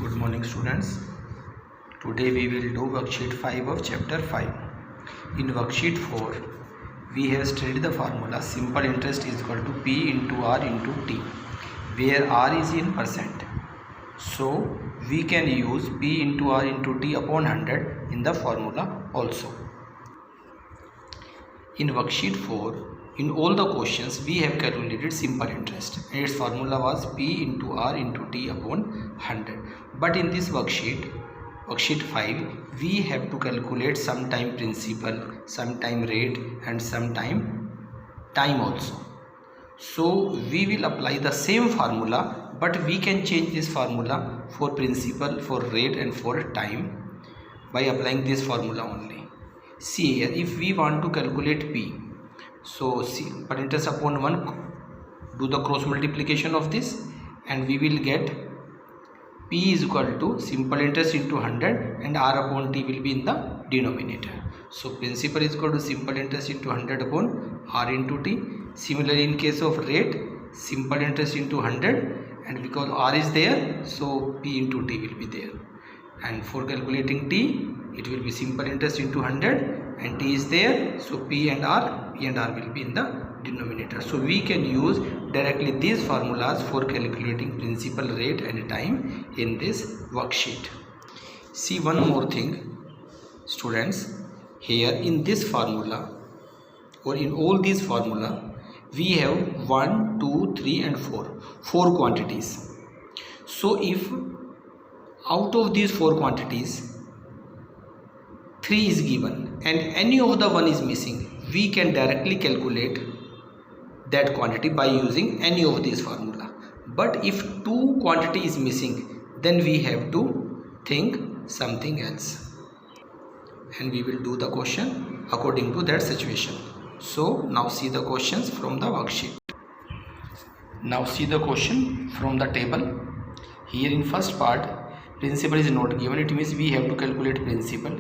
Good morning students. Today we will do worksheet 5 of chapter 5. In worksheet 4 we have studied the formula simple interest is equal to P into R into T, where R is in percent. So we can use P into R into T upon 100 in the formula also. In worksheet 4, in all the questions we have calculated simple interest and its formula was P into R into T upon 100. But in this worksheet 5, we have to calculate sometime principal, sometime rate and sometime time also. So we will apply the same formula, but we can change this formula for principal, for rate and for time by applying this formula only. See here, if we want to calculate P, so simple interest upon 1, do the cross multiplication of this and we will get P is equal to simple interest into 100 and R upon T will be in the denominator. So principal is equal to simple interest into 100 upon R into T. Similarly in case of rate, simple interest into 100, and because R is there, so P into T will be there. And for calculating T, it will be simple interest into 100 and T is there, so P and R will be in the denominator. So we can use directly these formulas for calculating principal, rate and time in this worksheet. See one more thing students, here in this formula or in all these formula we have 1, 2, 3 and 4 quantities. So if out of these 4 quantities 3 is given and any of the one is missing, we can directly calculate that quantity by using any of these formula. But if 2 quantity is missing, then we have to think something else and we will do the question according to that situation. So now see the questions from the worksheet. Now see the question from the table. Here in first part, principal is not given, it means we have to calculate principal.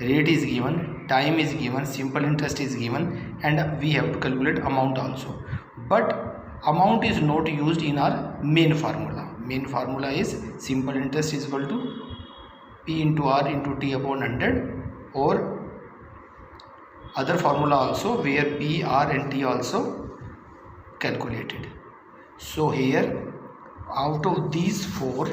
Rate is given, time is given, simple interest is given, and we have to calculate amount also. But amount is not used in our main formula. Main formula is simple interest is equal to P into R into T upon 100, or other formula also where P, R and T also calculated. So here out of these 4,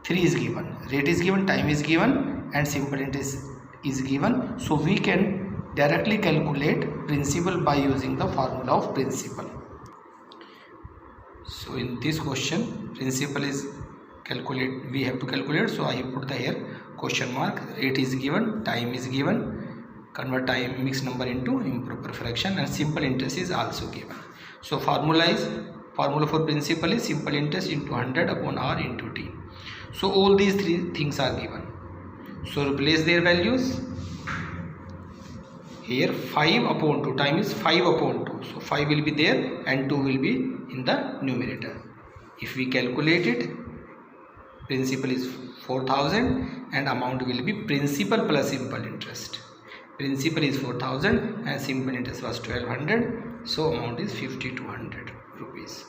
3 is given, rate is given, time is given and simple interest is given. So we can directly calculate principal by using the formula of principal. So in this question principal is calculate, we have to calculate, so I have put the here question mark. Rate is given, time is given, convert time mixed number into improper fraction, and simple interest is also given. So formula for principal is simple interest into 100 upon R into T. So all these 3 things are given. So replace their values. Here 5 upon 2, time is 5 upon 2. So 5 will be there and 2 will be in the numerator. If we calculate it, principal is 4000 and amount will be principal plus simple interest. Principal is 4000 and simple interest was 1200. So amount is 5200 rupees.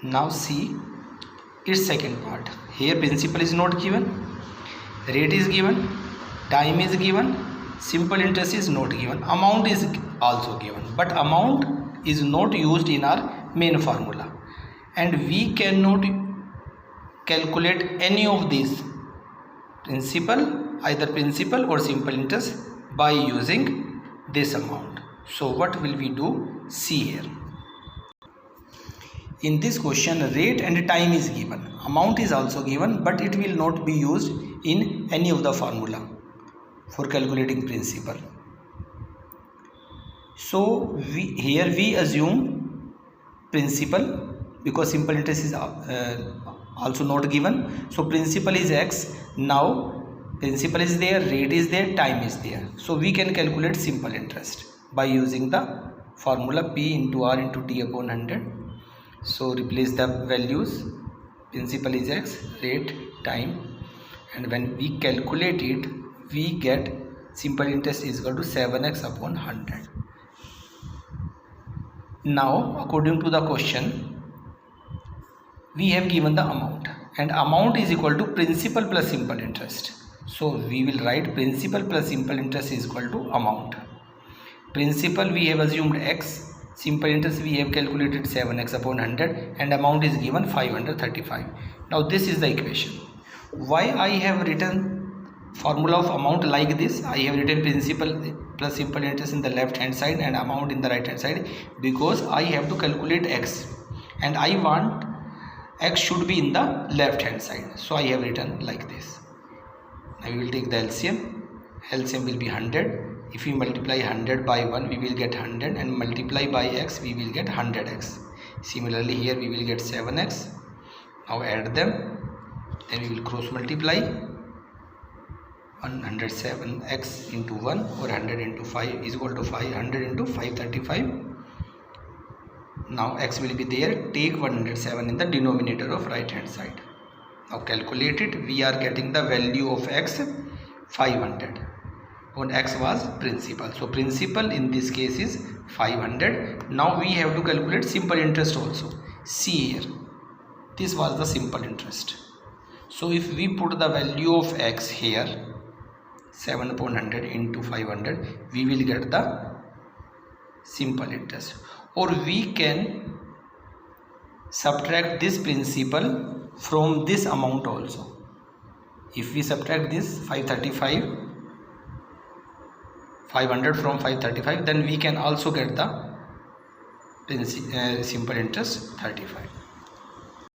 Now see its second part. Here principal is not given, rate is given, time is given, simple interest is not given, amount is also given, but amount is not used in our main formula and we cannot calculate any of these either principal or simple interest by using this amount. So what will we do? See here. In this question rate and time is given, amount is also given, but it will not be used in any of the formula for calculating principal. So here we assume principal because simple interest is also not given. So principal is X. Now principal is there, rate is there, time is there. So we can calculate simple interest by using the formula P into R into T upon 100. So replace the values, principal is X, rate, time, and when we calculate it, we get simple interest is equal to 7x upon 100. Now according to the question, we have given the amount and amount is equal to principal plus simple interest. So we will write principal plus simple interest is equal to amount. Principal we have assumed x, simple interest we have calculated 7x upon 100, and amount is given 535. Now this is the equation. Why I have written formula of amount like this? I have written principal plus simple interest in the left hand side and amount in the right hand side, because I have to calculate x and I want x should be in the left hand side. So I have written like this. Now we will take the LCM. LCM will be 100. If we multiply 100 by 1, we will get 100, and multiply by x, we will get 100x. Similarly here we will get 7x. Now add them, then we will cross multiply. 107x into 1 or 100 into 5 is equal to 500 into 535. Now x will be there. Take 107 in the denominator of right hand side. Now calculate it. We are getting the value of x 500. When x was principal, so principal in this case is 500. Now we have to calculate simple interest also. See here, this was the simple interest. So if we put the value of x here, 7 upon 100 into 500, we will get the simple interest. Or we can subtract this principal from this amount also. If we subtract this 500 from 535, then we can also get the simple interest 35.